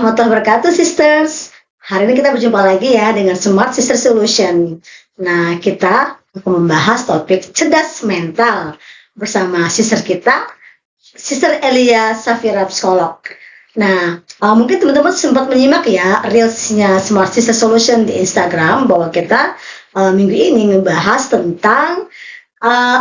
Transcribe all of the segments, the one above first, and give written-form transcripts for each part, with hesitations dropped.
warahmatullahi wabarakatuh, sisters. Hari ini kita berjumpa lagi ya dengan Smart Sister Solution. Nah, kita akan membahas topik cerdas mental bersama sister kita, Sister Elia Safira, psikolog. Nah, mungkin teman-teman sempat menyimak ya reelsnya Smart Sister Solution di Instagram bahwa kita minggu ini ngebahas tentang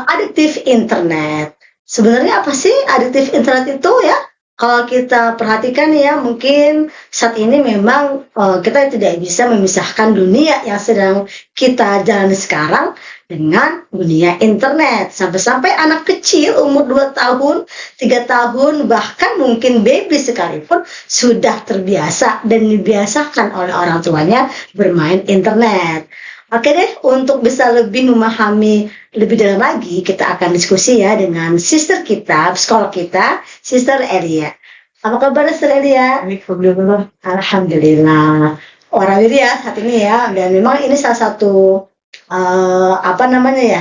adiktif internet. Sebenarnya apa sih adiktif internet itu ya? Kalau kita perhatikan ya, mungkin saat ini memang kita tidak bisa memisahkan dunia yang sedang kita jalani sekarang dengan dunia internet. Sampai-sampai anak kecil umur 2 tahun, 3 tahun, bahkan mungkin baby sekalipun sudah terbiasa dan dibiasakan oleh orang tuanya bermain internet. Oke deh, untuk bisa lebih memahami lebih dalam lagi, kita akan diskusi ya dengan sister kita, psikolog kita, Sister Elia. Apa kabar, Sister Elia? Alhamdulillah. Warawiri ya saat ini ya, dan memang ini salah satu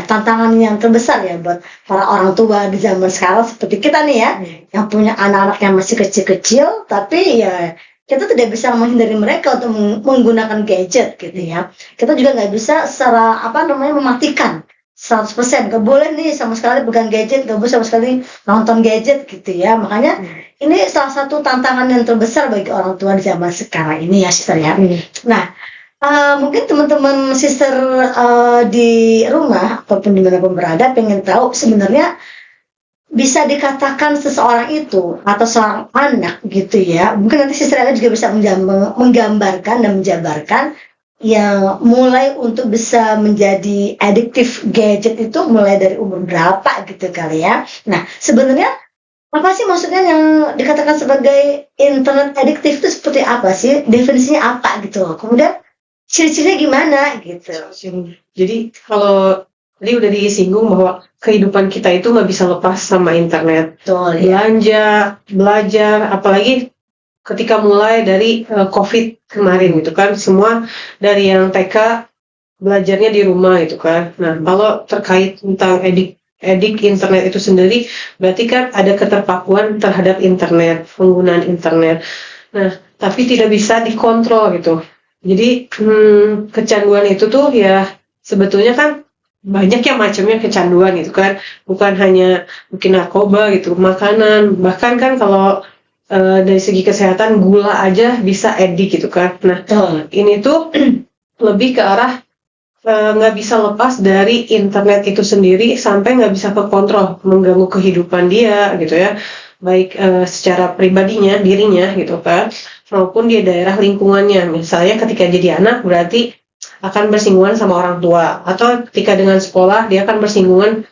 tantangan yang terbesar ya buat para orang tua di zaman sekarang seperti kita nih ya, yang punya anak-anak yang masih kecil-kecil, tapi ya kita tidak bisa menghindari mereka untuk menggunakan gadget gitu ya. Kita juga nggak bisa secara mematikan 100%, nggak boleh nih sama sekali pegang gadget, nggak boleh sama sekali nonton gadget gitu ya. Makanya ini salah satu tantangan yang terbesar bagi orang tua di zaman sekarang ini ya, sister ya. Nah, mungkin teman-teman sister di rumah ataupun dimanapun berada pengen tahu sebenarnya bisa dikatakan seseorang itu atau seorang anak gitu ya, mungkin nanti Sister Ella juga bisa menggambarkan dan menjabarkan yang mulai untuk bisa menjadi adiktif gadget itu mulai dari umur berapa gitu kali ya. Nah, sebenarnya apa sih maksudnya yang dikatakan sebagai internet adiktif itu seperti apa sih? Definisinya apa gitu loh. Kemudian ciri-cirinya gimana gitu. Jadi kalau tadi udah disinggung bahwa kehidupan kita itu nggak bisa lepas sama internet. Betul, ya. Belanja, belajar, apalagi ketika mulai dari COVID kemarin gitu kan, semua dari yang TK belajarnya di rumah gitu kan. Nah, kalau terkait tentang edik internet itu sendiri, berarti kan ada keterpakuan terhadap internet, penggunaan internet. Nah, tapi tidak bisa dikontrol gitu. Jadi kecanduan itu tuh ya sebetulnya kan banyak ya macamnya kecanduan gitu kan, bukan hanya mungkin narkoba gitu, makanan, bahkan kan kalau dari segi kesehatan gula aja bisa edik gitu kan. Nah, ini tuh lebih ke arah nggak bisa lepas dari internet itu sendiri sampai nggak bisa kekontrol, mengganggu kehidupan dia gitu ya, baik secara pribadinya, dirinya gitu kan, maupun di daerah lingkungannya. Misalnya ketika jadi anak berarti akan bersinggungan sama orang tua, atau ketika dengan sekolah dia akan bersinggungan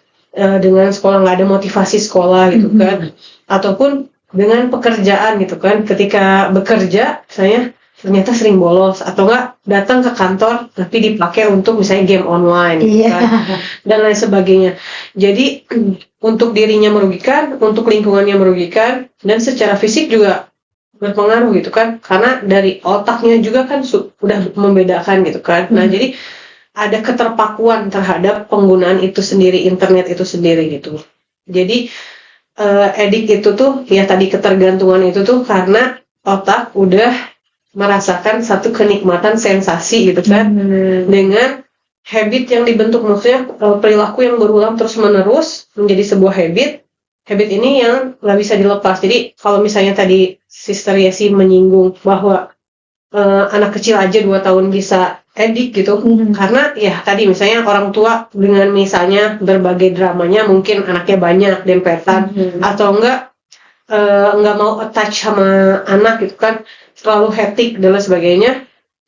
dengan sekolah, nggak ada motivasi sekolah gitu kan, ataupun dengan pekerjaan gitu kan, ketika bekerja misalnya ternyata sering bolos atau nggak datang ke kantor tapi dipakai untuk misalnya game online gitu kan, dan lain sebagainya. Jadi untuk dirinya merugikan, untuk lingkungannya merugikan, dan secara fisik juga berpengaruh gitu kan, karena dari otaknya juga kan udah membedakan gitu kan. Nah, jadi ada keterpakuan terhadap penggunaan itu sendiri, internet itu sendiri gitu. Jadi edik itu tuh ya tadi ketergantungan itu tuh karena otak udah merasakan satu kenikmatan sensasi gitu kan, dengan habit yang dibentuk, maksudnya perilaku yang berulang terus menerus menjadi sebuah habit. Habit ini yang nggak bisa dilepas. Jadi kalau misalnya tadi Sister Yesi menyinggung bahwa anak kecil aja 2 tahun bisa edik gitu, karena ya tadi misalnya orang tua dengan misalnya berbagai dramanya, mungkin anaknya banyak dempetan, atau enggak mau attach sama anak gitu kan, terlalu hektik dan lain sebagainya,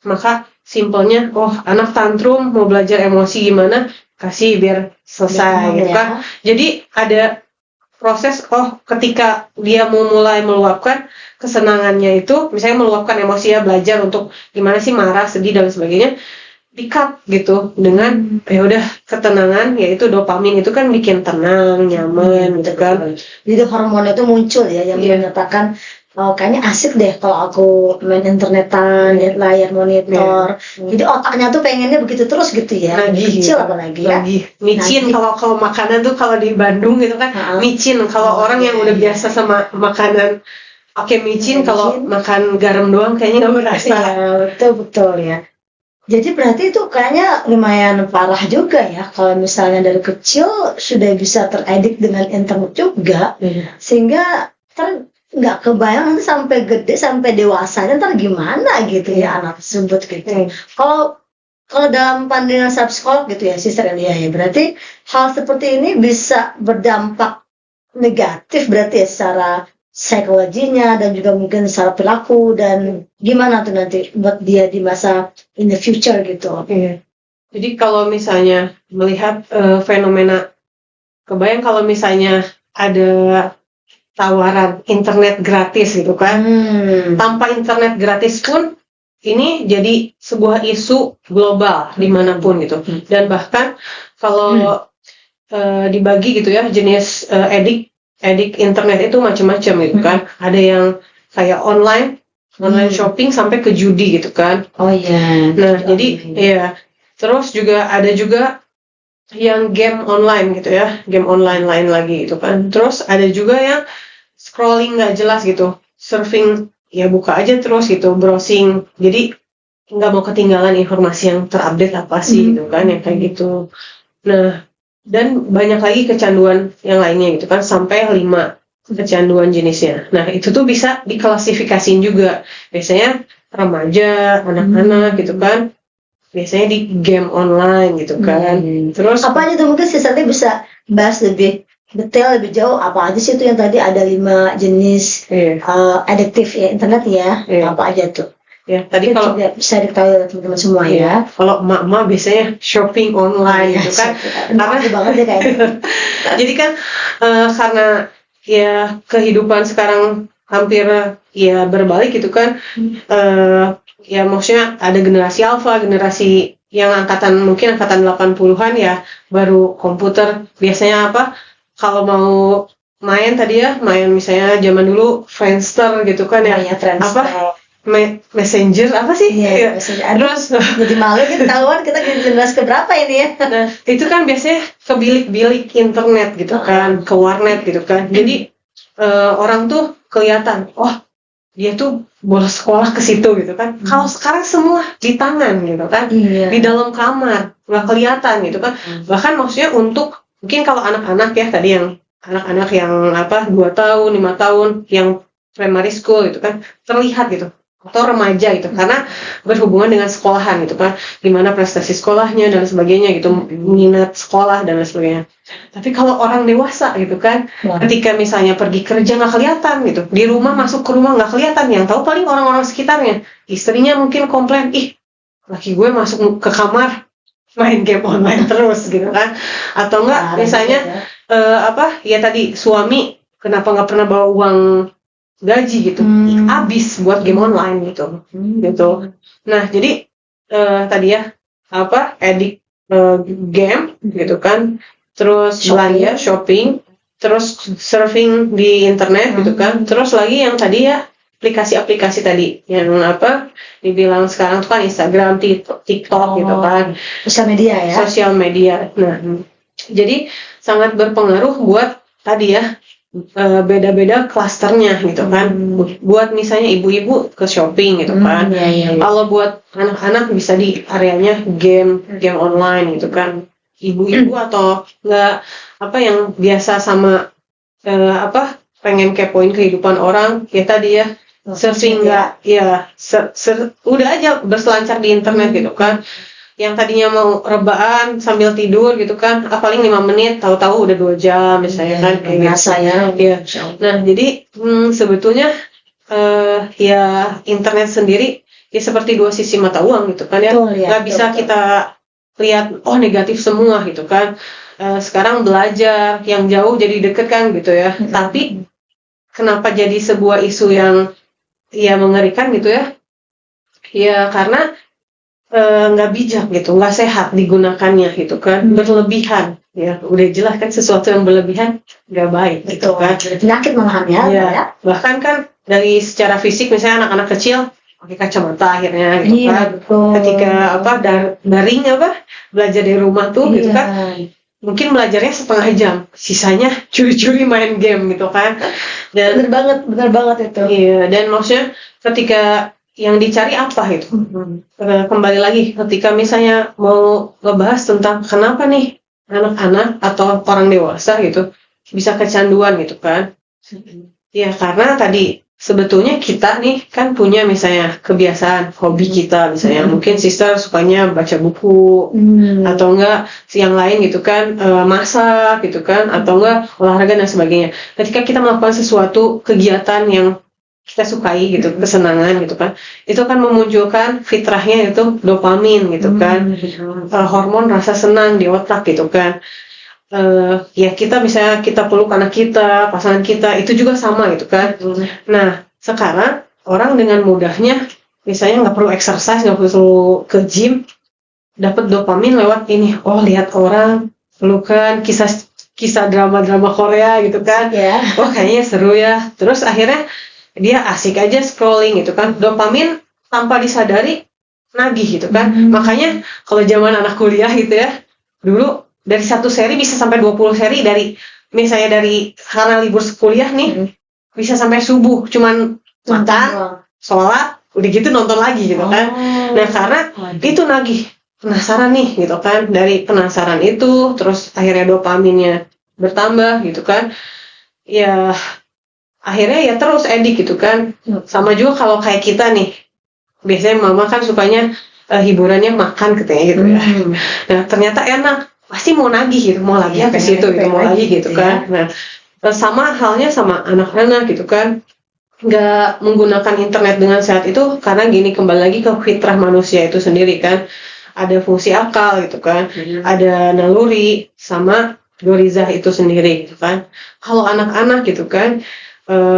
maka simpelnya anak tantrum mau belajar emosi gimana, kasih biar selesai gitu kan. Jadi ada proses ketika dia mau mulai meluapkan kesenangannya itu, misalnya meluapkan emosi ya, belajar untuk gimana sih marah, sedih dan sebagainya, di-cut gitu dengan ya udah ketenangan, yaitu dopamin itu kan bikin tenang, nyaman gitu kan. Jadi hormon itu muncul ya yang menyatakan kayaknya asik deh kalau aku main internetan, lihat layar monitor. Jadi otaknya tuh pengennya begitu terus gitu ya. Kecil apalagi ya. Micin kalau makanan tuh, kalau di Bandung gitu kan, micin kalau orang yang udah biasa sama makanan pakai micin, Pakai kalau micin. makan garam doang kayaknya nggak berasa. Iya, betul ya. Jadi berarti itu kayaknya lumayan parah juga ya kalau misalnya dari kecil sudah bisa teredik dengan internet juga, Iya. sehingga ntar nggak kebayang nanti sampai gede sampai dewasanya ntar gimana gitu ya anak tersebut gitu. Iya. Kalau dalam pandangan psikolog gitu ya, Sister Elia ya, berarti hal seperti ini bisa berdampak negatif berarti ya secara psikologinya dan juga mungkin secara perilaku, dan gimana tuh nanti buat dia di masa in the future gitu. Iya. Jadi kalau misalnya melihat fenomena, kebayang kalau misalnya ada tawaran internet gratis gitu kan. Tanpa internet gratis pun ini jadi sebuah isu global dimanapun gitu. Dan bahkan kalau dibagi gitu ya, jenis edik internet itu macam-macam gitu kan. Ada yang kayak online shopping sampai ke judi gitu kan. Oh iya. Nah, jadi ya, terus juga ada juga yang game online gitu ya, game online lain lagi gitu kan. Terus ada juga yang scrolling nggak jelas gitu, surfing ya, buka aja terus gitu, browsing. Jadi nggak mau ketinggalan informasi yang terupdate apa sih gitu kan, yang kayak gitu. Nah, dan banyak lagi kecanduan yang lainnya gitu kan, sampai 5 kecanduan jenisnya. Nah, itu tuh bisa diklasifikasiin juga. Biasanya remaja, anak-anak gitu kan. Biasanya di game online gitu kan. Terus apa aja tuh, mungkin Sisternya bisa bahas lebih detail, lebih jauh, apa aja sih itu yang tadi ada 5 jenis adiktif ya internet ya, apa aja tuh ya, tadi kalau bisa diketahui oleh teman-teman semua ya. Kalau emak-emak biasanya shopping online gitu kan, karena banget ya kayaknya. jadi kan karena ya kehidupan sekarang hampir ya berbalik gitu kan. Ya maksudnya ada generasi alfa, generasi yang mungkin angkatan 80-an ya, baru komputer. Biasanya apa, kalau mau main tadi ya, main misalnya zaman dulu Friendster gitu kan ya, apa Messenger apa sih? Iya, Terus jadi malu kita ketahuan kita generasi keberapa ini ya. Nah, itu kan biasanya ke bilik-bilik internet gitu kan, ke warnet gitu kan. Jadi orang tuh kelihatan, oh dia tuh bolos sekolah ke situ gitu kan. Kalau sekarang semua di tangan gitu kan, di dalam kamar, nggak kelihatan gitu kan. Bahkan maksudnya untuk mungkin kalau anak-anak ya, tadi yang anak-anak yang 2 tahun, 5 tahun, yang primary school gitu kan, terlihat gitu, atau remaja gitu, karena berhubungan dengan sekolahan gitu kan, gimana prestasi sekolahnya dan sebagainya gitu, minat sekolah dan sebagainya. Tapi kalau orang dewasa gitu kan, ketika misalnya pergi kerja nggak kelihatan gitu, di rumah masuk ke rumah nggak kelihatan, yang tahu paling orang-orang sekitarnya. Istrinya mungkin komplain, ih laki gue masuk ke kamar main game online terus gitu kan, atau enggak misalnya ya tadi suami kenapa nggak pernah bawa uang gaji gitu, habis buat game online gitu. Nah, jadi tadi ya edik game gitu kan, terus belanja, shopping, terus surfing di internet gitu kan, terus lagi yang tadi ya aplikasi-aplikasi tadi yang dibilang sekarang tuh kan Instagram, TikTok gitu kan, sosial media. Nah, jadi sangat berpengaruh buat tadi ya, beda-beda klasternya gitu kan. Buat misalnya ibu-ibu ke shopping gitu kan. Kalau buat anak-anak bisa di areanya game online gitu kan. Ibu-ibu atau enggak yang biasa sama pengen kepoin kehidupan orang ya tadi ya, surfing enggak ya, udah aja berselancar di internet gitu kan. Yang tadinya mau rebahan sambil tidur gitu kan, paling 5 menit, tahu-tahu udah 2 jam misalnya kan, kayak gitu. Nah, jadi sebetulnya ya internet sendiri ya seperti 2 sisi mata uang gitu kan ya. Nggak bisa kita lihat negatif semua gitu kan. Sekarang belajar yang jauh jadi deket kan gitu ya. Tapi kenapa jadi sebuah isu yang ya mengerikan gitu ya? Ya karena nggak bijak gitu, nggak sehat digunakannya gitu kan, berlebihan ya, udah jelas kan sesuatu yang berlebihan nggak baik gitu kan, penyakit malahan ya. Bahkan kan dari secara fisik misalnya anak-anak kecil pakai kacamata akhirnya gitu kan, ketika daring belajar di rumah tuh gitu kan, mungkin belajarnya setengah jam, sisanya curi-curi main game gitu kan. Dan bener banget itu. iya, dan maksudnya ketika yang dicari apa itu, kembali lagi ketika misalnya mau ngebahas tentang kenapa nih anak-anak atau orang dewasa gitu bisa kecanduan gitu kan. Ya karena tadi sebetulnya kita nih kan punya misalnya kebiasaan hobi kita, misalnya mungkin sister sukanya baca buku atau enggak yang lain gitu kan, masak gitu kan, atau enggak olahraga dan sebagainya. Ketika kita melakukan sesuatu kegiatan yang kita sukai gitu, kesenangan gitu kan, itu kan memunculkan fitrahnya itu dopamin gitu kan, hormon rasa senang di otak gitu kan. Ya kita misalnya kita peluk anak kita, pasangan kita, itu juga sama gitu kan. Nah sekarang orang dengan mudahnya misalnya nggak perlu exercise, nggak perlu ke gym, dapat dopamin lewat ini. Oh lihat orang pelukan, kisah drama Korea gitu kan. Oh kayaknya seru ya. Terus akhirnya dia asik aja scrolling gitu kan. Dopamin tanpa disadari nagih gitu kan. Makanya kalau zaman anak kuliah gitu ya, dulu dari satu seri bisa sampai 20 seri, dari misalnya dari karena libur kuliah nih bisa sampai subuh, cuman makan, sholat, udah gitu nonton lagi gitu kan. Nah karena itu nagih, penasaran nih gitu kan, dari penasaran itu terus akhirnya dopaminnya bertambah gitu kan. Ya akhirnya ya terus edik gitu kan. Sama juga kalau kayak kita nih, biasanya mama kan sukanya hiburannya makan katanya gitu ya. Nah ternyata enak, pasti mau nagih gitu, mau lagi ke situ gitu, mau lagi gitu kan. Nah sama halnya sama anak-anak gitu kan, nggak menggunakan internet dengan sehat itu karena gini, kembali lagi ke fitrah manusia itu sendiri kan, ada fungsi akal gitu kan, ada naluri sama gorizah itu sendiri gitu kan. Kalau anak-anak gitu kan,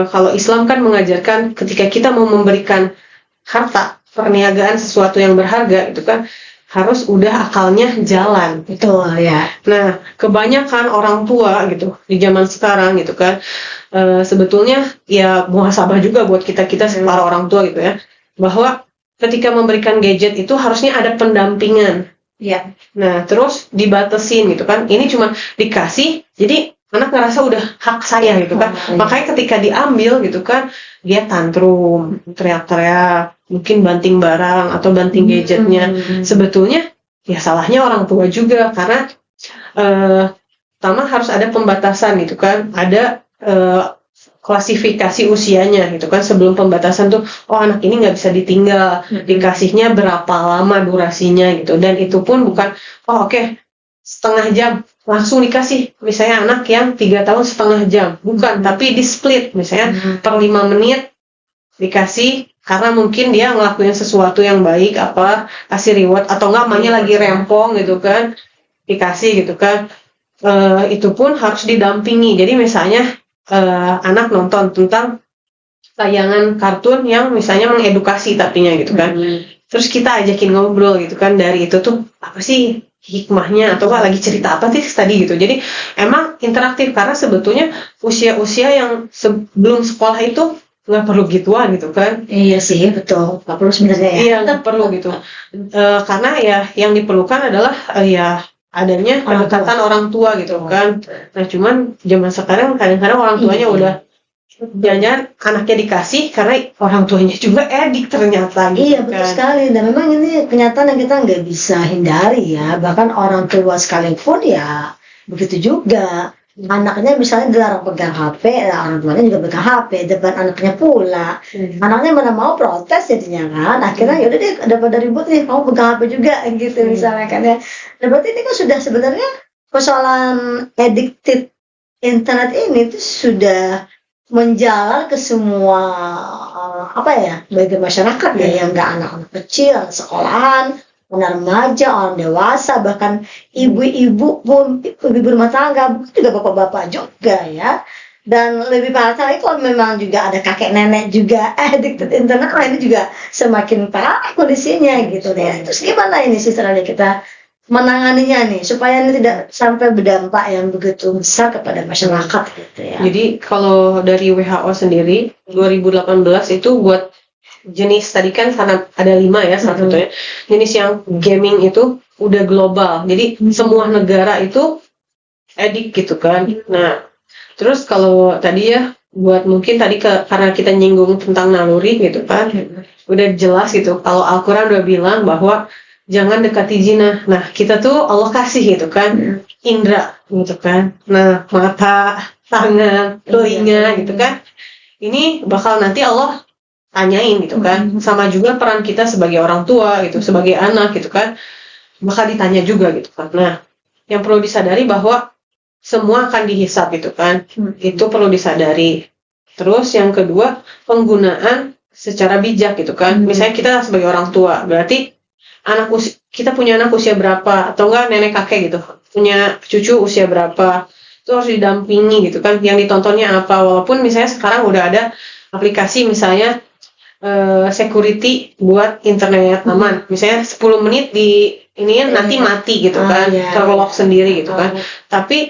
kalau Islam kan mengajarkan ketika kita mau memberikan harta, perniagaan sesuatu yang berharga gitu kan, harus udah akalnya jalan. Betul ya. Nah, kebanyakan orang tua gitu di zaman sekarang gitu kan, sebetulnya ya muhasabah juga buat kita para orang tua gitu ya, bahwa ketika memberikan gadget itu harusnya ada pendampingan. Ya. Nah, terus dibatasin gitu kan. Ini cuma dikasih, jadi anak ngerasa udah hak saya gitu kan. Makanya ketika diambil gitu kan, dia tantrum, teriak-teriak, mungkin banting barang atau banting gadgetnya. Sebetulnya ya salahnya orang tua juga, karena pertama harus ada pembatasan gitu kan, ada klasifikasi usianya gitu kan. Sebelum pembatasan tuh, oh anak ini nggak bisa ditinggal, dikasihnya berapa lama durasinya gitu. Dan itu pun bukan oh oke, setengah jam langsung dikasih, misalnya anak yang 3 tahun setengah jam, bukan, tapi di split misalnya per 5 menit dikasih, karena mungkin dia ngelakuin sesuatu yang baik, apa kasih reward, atau enggak mainnya lagi rempong gitu kan, dikasih gitu kan. Itu pun harus didampingi. Jadi misalnya anak nonton tentang tayangan kartun yang misalnya mengedukasi tapinya gitu kan, terus kita ajakin ngobrol gitu kan, dari itu tuh apa sih hikmahnya, atau lagi cerita apa sih tadi gitu. Jadi emang interaktif, karena sebetulnya usia-usia yang sebelum sekolah itu nggak perlu gituan gitu kan. Iya sih, betul, nggak perlu sebenarnya ya. Iya, nggak perlu gitu. Karena ya yang diperlukan adalah ya adanya pendekatan orang tua gitu kan. Nah cuman zaman sekarang kadang-kadang orang tuanya udah jangan anaknya dikasih karena orang tuanya juga edik ternyata gitu. Iya betul sekali, dan memang ini kenyataan yang kita nggak bisa hindari ya. Bahkan orang tua sekalipun ya begitu juga. Anaknya misalnya dilarang pegang HP, orang tuanya juga pegang HP depan anaknya pula. Anaknya mana mau protes jadinya kan. Akhirnya yaudah deh, daripada ribut nih, kamu pegang HP juga gitu misalnya kan ya. Nah berarti ini kan sudah sebenarnya persoalan addicted internet ini tuh sudah menjalar ke semua bagi masyarakat ya, yang nggak anak-anak kecil, sekolahan, orang remaja, orang dewasa, bahkan ibu-ibu pun, ibu rumah tangga, juga bapak-bapak juga ya. Dan lebih parah lagi kalau memang juga ada kakek nenek juga addicted internet, ini juga semakin parah kondisinya gitu deh. Terus gimana ini sih caranya kita menanganinya nih supaya ini tidak sampai berdampak yang begitu besar kepada masyarakat gitu ya. Jadi kalau dari WHO sendiri 2018 itu buat jenis tadi kan karena ada 5 ya salah satunya, jenis yang gaming itu udah global. Jadi semua negara itu edik gitu kan. Nah, terus kalau tadi ya buat mungkin tadi karena kita nyinggung tentang naluri gitu kan, udah jelas gitu kalau Al-Quran udah bilang bahwa jangan dekati zina. Nah, kita tuh Allah kasih gitu kan indra gitu kan. Nah, mata, tangan, telinga gitu kan. Ini bakal nanti Allah tanyain gitu kan. Sama juga peran kita sebagai orang tua gitu, sebagai anak gitu kan, bakal ditanya juga gitu kan. Nah, yang perlu disadari bahwa semua akan dihisap gitu kan. Itu perlu disadari. Terus yang kedua, penggunaan secara bijak gitu kan. Misalnya kita sebagai orang tua, berarti kita punya anak usia berapa, atau enggak nenek kakek gitu, punya cucu usia berapa, itu harus didampingi gitu kan. Yang ditontonnya apa, walaupun misalnya sekarang udah ada aplikasi misalnya security buat internet aman. Misalnya 10 menit di ini nanti mati gitu kan, terlock sendiri gitu kan. Tapi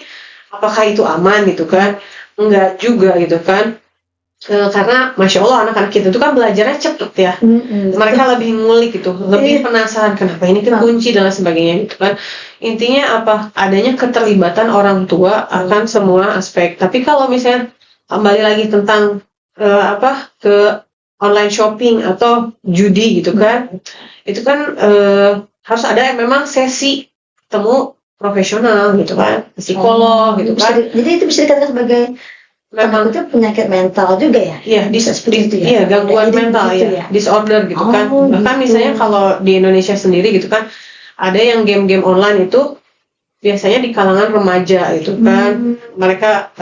apakah itu aman gitu kan? Enggak juga gitu kan. Karena Masya Allah anak-anak kita itu kan belajarnya cepet ya. Mereka lebih ngulik gitu, lebih penasaran kenapa ini kekunci dan sebagainya gitu kan. Intinya apa? Adanya keterlibatan orang tua akan semua aspek. Tapi kalau misalnya kembali lagi tentang ke online shopping atau judi gitu kan, itu kan harus ada yang memang sesi ketemu profesional gitu kan, psikolog gitu kan. Jadi itu bisa dikatakan sebagai memang itu penyakit mental juga ya? Iya, iya gangguan mental gitu ya, disorder gitu kan. Bahkan misalnya kalau di Indonesia sendiri gitu kan, ada yang game-game online itu biasanya di kalangan remaja gitu kan. Mereka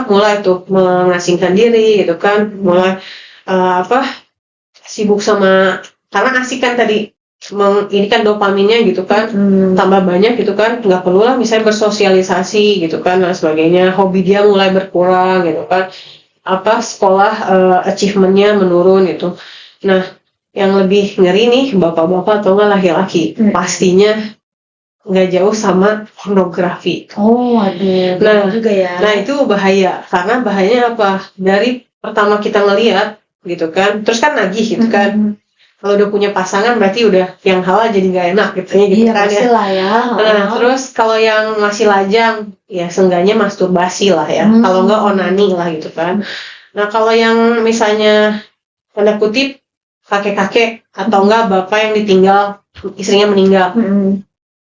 mulai tuh mengasingkan diri gitu kan, mulai sibuk sama, karena asik kan tadi ini kan dopaminnya gitu kan, tambah banyak gitu kan, nggak perlu lah misalnya bersosialisasi gitu kan dan sebagainya. Hobi dia mulai berkurang gitu kan, sekolah achievementnya menurun gitu. Nah, yang lebih ngeri nih bapak-bapak atau nggak laki-laki, pastinya nggak jauh sama pornografi. Nah juga ya. Nah itu bahaya, karena bahayanya apa? Dari pertama kita ngelihat gitu kan, terus kan nagih gitu kan. Kalau udah punya pasangan berarti udah yang halal jadi nggak enak gitu kan ya. Nah, terus kalau yang masih lajang ya seenggaknya masturbasi lah ya. Kalau nggak onani lah gitu kan. Nah, kalau yang misalnya tanda kutip kakek-kakek atau enggak bapak yang ditinggal istrinya meninggal.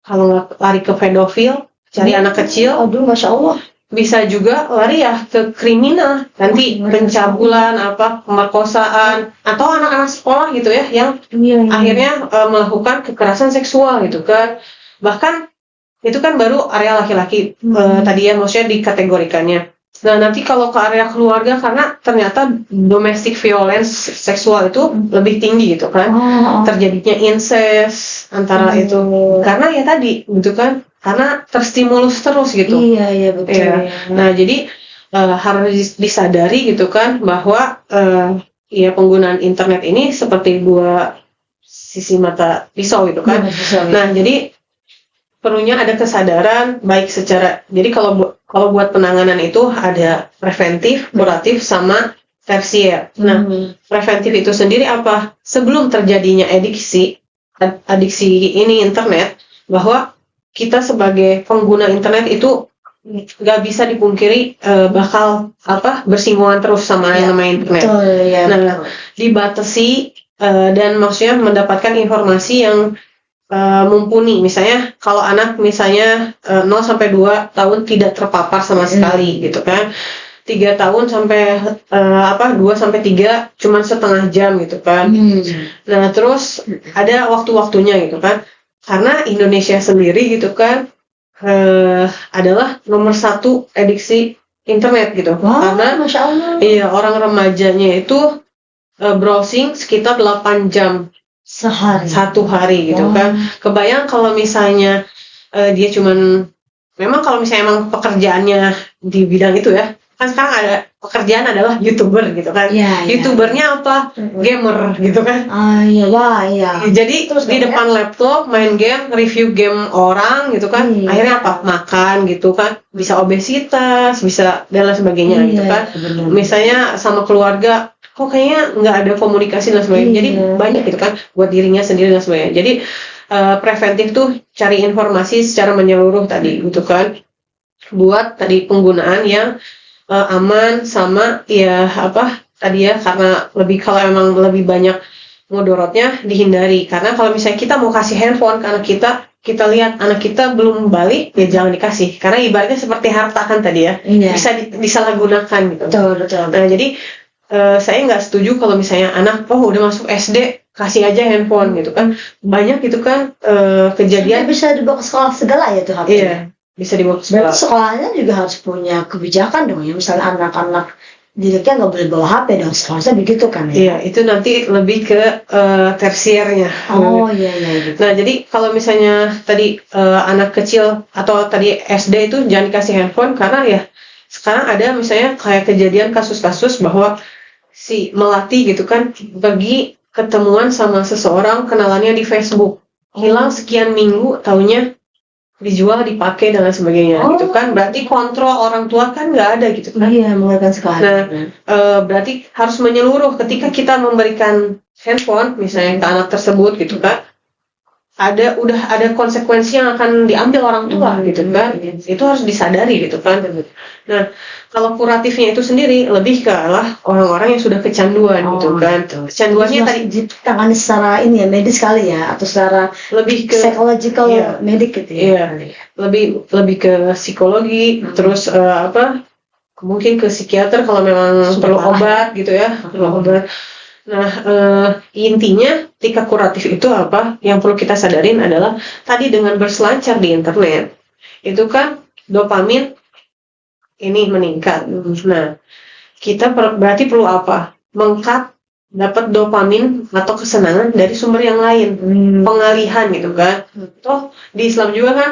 Kalau nggak lari ke pedofil, cari anak kecil. Aduh, Masya Allah. Bisa juga lari ya ke kriminal, nanti pencabulan, pemerkosaan, atau anak-anak sekolah gitu ya, yang akhirnya melakukan kekerasan seksual gitu kan. Bahkan itu kan baru area laki-laki tadi ya, maksudnya dikategorikannya. Nah nanti kalau ke area keluarga, karena ternyata domestic violence seksual itu lebih tinggi gitu kan, terjadinya incest antara itu, karena ya tadi gitu kan, karena terstimulus terus gitu. Iya betul. Ya. Nah jadi harus disadari gitu kan bahwa ya penggunaan internet ini seperti dua sisi mata pisau gitu kan. Nah jadi perlunya ada kesadaran baik secara, jadi kalau buat penanganan itu ada preventif, kuratif, sama tersier. Nah preventif itu sendiri apa? Sebelum terjadinya adiksi ini internet, bahwa kita sebagai pengguna internet itu nggak bisa dipungkiri bakal bersinggungan terus sama yang namanya internet. Betul, ya, nah dibatasi dan maksudnya mendapatkan informasi yang mumpuni. Misalnya kalau anak misalnya 0 sampai 2 tahun tidak terpapar sama sekali gitu kan. 3 tahun sampai 2 sampai 3 cuman setengah jam gitu kan. Nah, terus ada waktu-waktunya gitu kan. Karena Indonesia sendiri gitu kan adalah nomor 1 adiksi internet gitu. Karena Masya Allah. Iya, orang remajanya itu browsing sekitar 8 jam satu hari gitu kan. Kebayang kalau misalnya dia cuman, memang kalau misalnya emang pekerjaannya di bidang itu ya, kan sekarang ada pekerjaan adalah YouTuber gitu kan. YouTubernya apa? Gamer gitu kan. Iya. Jadi terus di depan laptop main game, review game orang gitu kan. Akhirnya apa? Makan gitu kan. Bisa obesitas, bisa dan lain sebagainya gitu kan. Misalnya sama keluarga, kok kayaknya nggak ada komunikasi dan sebagainya. Jadi banyak gitu kan buat dirinya sendiri dan sebagainya. Jadi preventif tuh cari informasi secara menyeluruh tadi gitu kan. buat tadi penggunaan yang aman, sama ya tadi ya, karena kalau emang lebih banyak mudorotnya dihindari. Karena kalau misalnya kita mau kasih handphone ke anak kita lihat anak kita belum balik, ya jangan dikasih. Karena ibaratnya seperti harta kan tadi ya, bisa disalahgunakan gitu. Betul. Nah jadi saya nggak setuju kalau misalnya anak udah masuk SD kasih aja handphone gitu kan. Banyak gitu kan kejadian. Bisa dibawa ke sekolah segala ya tuh HP. Iya, bisa dibawa ke sekolah. Berarti sekolahnya juga harus punya kebijakan dong ya. Misalnya anak-anak didiknya nggak boleh bawa HP dong, sekolahnya begitu kan ya? Iya, itu nanti lebih ke tersiernya. Oh iya gitu. Nah jadi kalau misalnya tadi anak kecil atau tadi SD itu jangan dikasih handphone, karena ya sekarang ada misalnya kayak kejadian kasus-kasus bahwa si melati gitu kan pergi ketemuan sama seseorang kenalannya di Facebook, hilang sekian minggu, taunya dijual, dipakai dan lain sebagainya gitu kan. Berarti kontrol orang tua kan nggak ada gitu kan. Iya, mengerikan sekali. Nah berarti harus menyeluruh ketika kita memberikan handphone misalnya ke anak tersebut gitu kan, udah ada konsekuensi yang akan diambil orang tua gitu kan. Itu harus disadari gitu kan. Nah kalau kuratifnya itu sendiri lebih ke orang-orang yang sudah kecanduan gitu kan. Kecanduannya tadi ditangani secara ini ya, medis kali ya, atau secara lebih ke psychological medik gitu ya. Iya, lebih ke psikologi, terus mungkin ke psikiater kalau memang perlu obat gitu ya, perlu obat. Nah intinya ketika kuratif itu yang perlu kita sadarin adalah tadi dengan berselancar di internet itu kan dopamin ini meningkat. Nah kita berarti perlu mengkat dapat dopamin atau kesenangan dari sumber yang lain, pengalihan gitu kan. Toh di Islam juga kan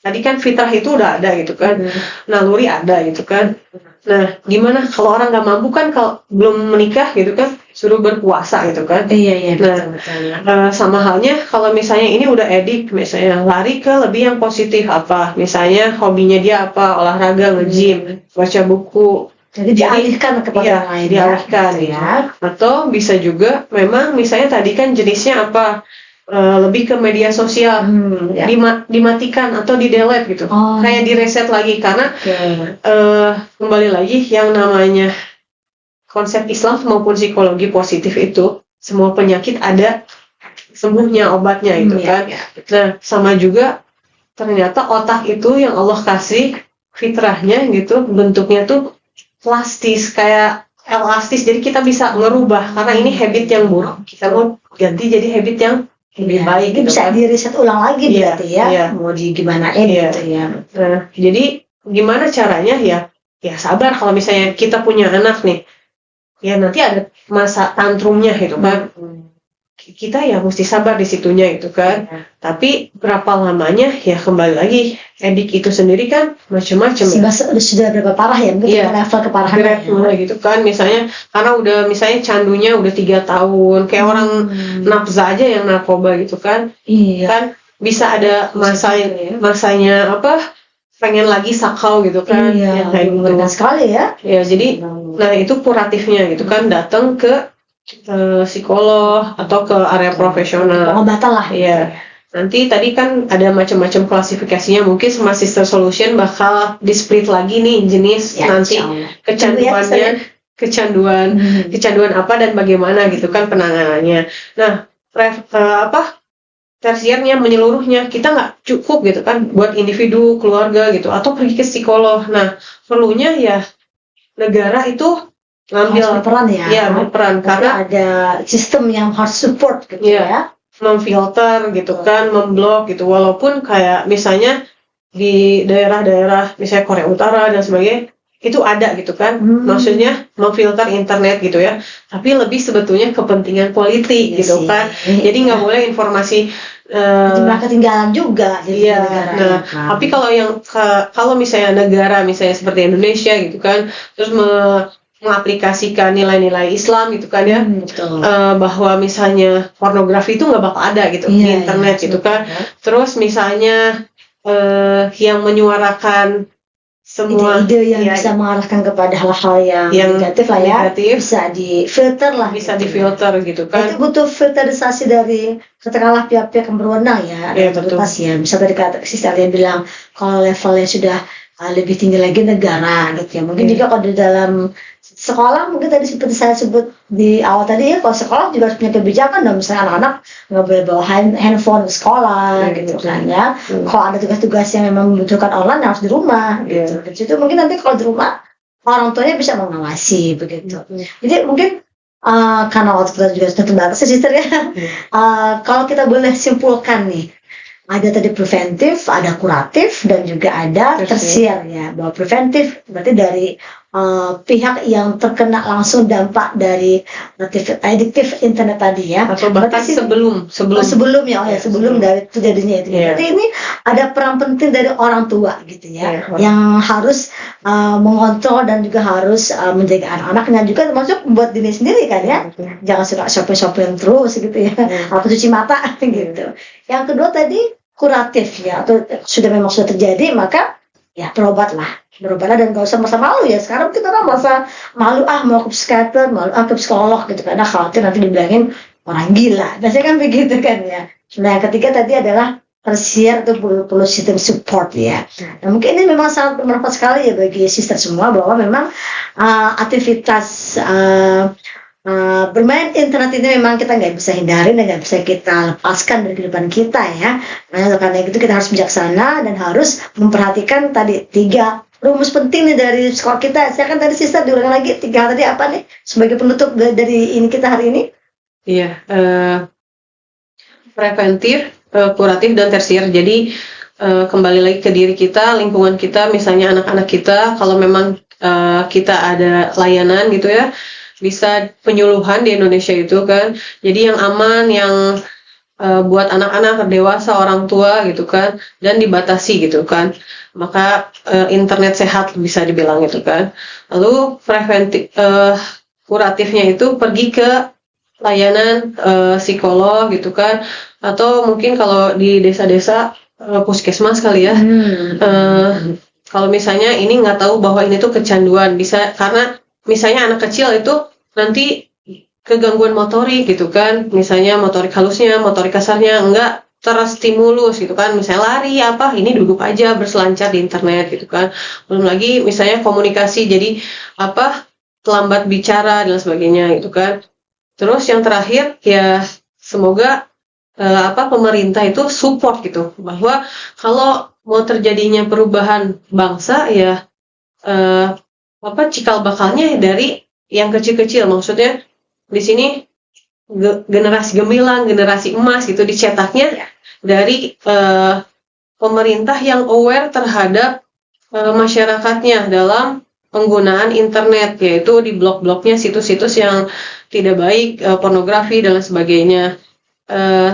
tadi kan fitrah itu udah ada gitu kan, naluri ada gitu kan. Nah gimana kalau orang nggak mampu kan, kalau belum menikah gitu kan suruh berpuasa gitu kan. Iya Nah sama halnya kalau misalnya ini udah edik, misalnya lari ke lebih yang positif, misalnya hobinya dia olahraga, nge-gym, baca buku. Jadi dialihkan kepada yang lain. Dialihkan ya. Atau bisa juga memang misalnya tadi kan jenisnya lebih ke media sosial, dimatikan atau di-delete gitu, kayak di-reset lagi. Karena kembali lagi yang namanya konsep Islam maupun psikologi positif itu semua penyakit ada sembuhnya, obatnya itu kan. Nah sama juga ternyata otak itu yang Allah kasih fitrahnya gitu, bentuknya tuh plastis, kayak elastis, jadi kita bisa ngerubah. Karena ini habit yang buruk, kita mau ganti jadi habit yang lebih baik gitu, bisa kan? di riset ulang lagi berarti mau digimanain gitu ya. Nah jadi gimana caranya ya sabar. Kalau misalnya kita punya anak nih, ya nanti ada masa tantrumnya gitu kan. Kita ya mesti sabar di situnya gitu kan. Tapi berapa lamanya ya kembali lagi, edik itu sendiri kan macam-macam sudah berapa parah ya, mungkin level keparahannya gitu kan. Misalnya karena udah misalnya candunya udah 3 tahun, kayak orang nafza aja yang narkoba gitu kan. Kan bisa ada masanya pengen lagi sakau gitu kan. Kayak gitu sekali ya. Jadi nah itu kuratifnya gitu kan, datang ke psikolog atau ke area profesional, pengobatan lah. Nanti tadi kan ada macam-macam klasifikasinya, mungkin sama Sister Solution bakal di-split lagi nih jenis nanti kecanduannya, kecanduan apa dan bagaimana gitu kan penanganannya. Nah tersiernya, menyeluruhnya, kita nggak cukup gitu kan buat individu, keluarga gitu, atau pergi ke psikolog. Nah perlunya ya negara itu ngambil berperan berperan, karena ada sistem yang harus support gitu memfilter gitu kan, memblok gitu. Walaupun kayak misalnya di daerah-daerah misalnya Korea Utara dan sebagainya itu ada gitu kan, maksudnya memfilter internet gitu ya, tapi lebih sebetulnya kepentingan politik gitu kan. Jadi nggak boleh informasi ketinggalan juga jadi negara. Tapi kalau misalnya negara misalnya seperti Indonesia gitu kan, terus mengaplikasikan nilai-nilai Islam gitu kan ya, bahwa misalnya pornografi itu nggak bakal ada gitu di internet gitu kan. Terus misalnya yang menyuarakan semua ide yang bisa mengarahkan kepada hal-hal yang negatif lah ya, bisa difilter lah, bisa difilter gitu kan. Itu butuh filterisasi dari katakanlah pihak-pihak yang berwenang ya, otoritas ya. Bisa tadi kata Sister yang bilang kalau levelnya sudah lebih tinggi lagi negara gitu ya. Mungkin juga kalau di dalam sekolah mungkin tadi seperti saya sebut di awal tadi ya, kalau sekolah juga harus punya kebijakan dong, misalnya anak-anak nggak boleh bawa handphone ke sekolah gitu kan ya. Kalau ada tugas-tugas yang memang membutuhkan online harus di rumah gitu. Dari situ mungkin nanti kalau di rumah orang tuanya bisa mengawasi begitu. Jadi mungkin karena waktu kita juga sudah terbatas ya sister ya. Kalau kita boleh simpulkan nih, ada tadi preventif, ada kuratif, dan juga ada tersier ya. Bahwa preventif berarti dari pihak yang terkena langsung dampak dari adiktif internet tadi ya. Atau bahkan sebelum sebelum dari terjadinya itu. Berarti ini ada peran penting dari orang tua gitu ya, yang harus mengontrol dan juga harus menjaga anak-anaknya juga, termasuk buat diri sendiri kan ya. Jangan suka shopping terus gitu ya, atau cuci mata gitu. Yang kedua tadi kuratif ya, atau memang sudah terjadi maka ya berobatlah dan gak usah merasa malu ya. Sekarang kita kan merasa malu mau ke psikiater, malu ke psikolog gitu karena khawatir nanti dibilangin orang gila. Biasanya kan begitu kan ya. Nah yang ketiga tadi adalah tersier atau perlu sistem support ya. Nah mungkin ini memang sangat bermanfaat sekali ya bagi sister semua, bahwa memang aktivitas bermain internet ini memang kita nggak bisa hindari dan nggak bisa kita lepaskan dari kehidupan kita ya. Nah karena itu kita harus bijaksana dan harus memperhatikan tadi 3 rumus penting nih dari sekolah kita. Saya kan tadi sister diulang lagi 3 hal tadi apa nih sebagai penutup dari ini kita hari ini? Iya, preventif, kuratif, dan tersier. Jadi kembali lagi ke diri kita, lingkungan kita, misalnya anak-anak kita, kalau memang kita ada layanan gitu ya, bisa penyuluhan di Indonesia itu kan, jadi yang aman, yang buat anak-anak, dewasa, orang tua gitu kan, dan dibatasi gitu kan, maka internet sehat bisa dibilang gitu kan. Lalu preventif, kuratifnya itu pergi ke layanan psikolog gitu kan, atau mungkin kalau di desa-desa puskesmas kali ya. Kalau misalnya ini nggak tahu bahwa ini tuh kecanduan, bisa karena misalnya anak kecil itu nanti kegangguan motorik gitu kan, misalnya motorik halusnya, motorik kasarnya enggak terstimulus gitu kan, misalnya lari ini duduk aja berselancar di internet gitu kan. Belum lagi misalnya komunikasi jadi terlambat bicara dan sebagainya gitu kan. Terus yang terakhir ya semoga pemerintah itu support gitu, bahwa kalau mau terjadinya perubahan bangsa ya cikal bakalnya dari yang kecil-kecil, maksudnya di sini generasi gemilang, generasi emas gitu dicetaknya dari pemerintah yang aware terhadap masyarakatnya dalam penggunaan internet, yaitu di blog-blognya situs-situs yang tidak baik, pornografi dan lain sebagainya.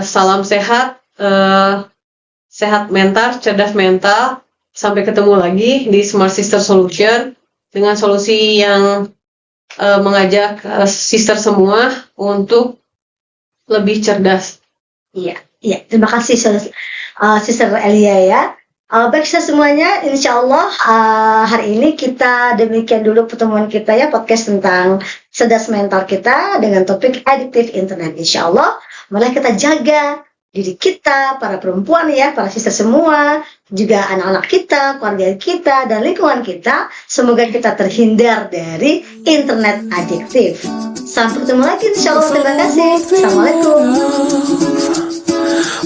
Salam sehat, sehat mental, cerdas mental. Sampai ketemu lagi di Smart Sister Solution dengan solusi yang mengajak sister semua untuk lebih cerdas. Iya, terima kasih Sister Elia ya. Baik semuanya, insya Allah hari ini kita demikian dulu pertemuan kita ya, podcast tentang cerdas mental kita dengan topik adiktif internet. Insya Allah malah kita jaga diri kita, para perempuan ya, para sister semua, juga anak-anak kita, keluarga kita, dan lingkungan kita. Semoga kita terhindar dari internet adiktif. Sampai ketemu lagi insya Allah. Terima kasih. Assalamualaikum.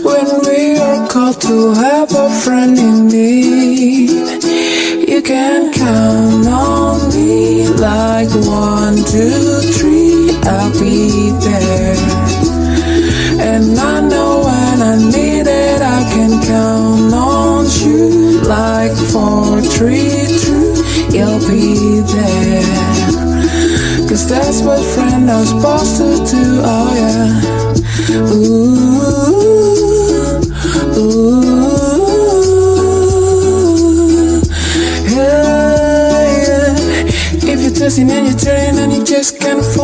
When we are called to have a friend in need, you can count on me like 1, 2, 3, I'll be there. And I know when I need it, I can count on you like 4, 3, 2, you'll be there. Cause that's what friends are supposed to do, oh yeah. Ooh, yeah, yeah. If you're testing and you're turning and you just can't afford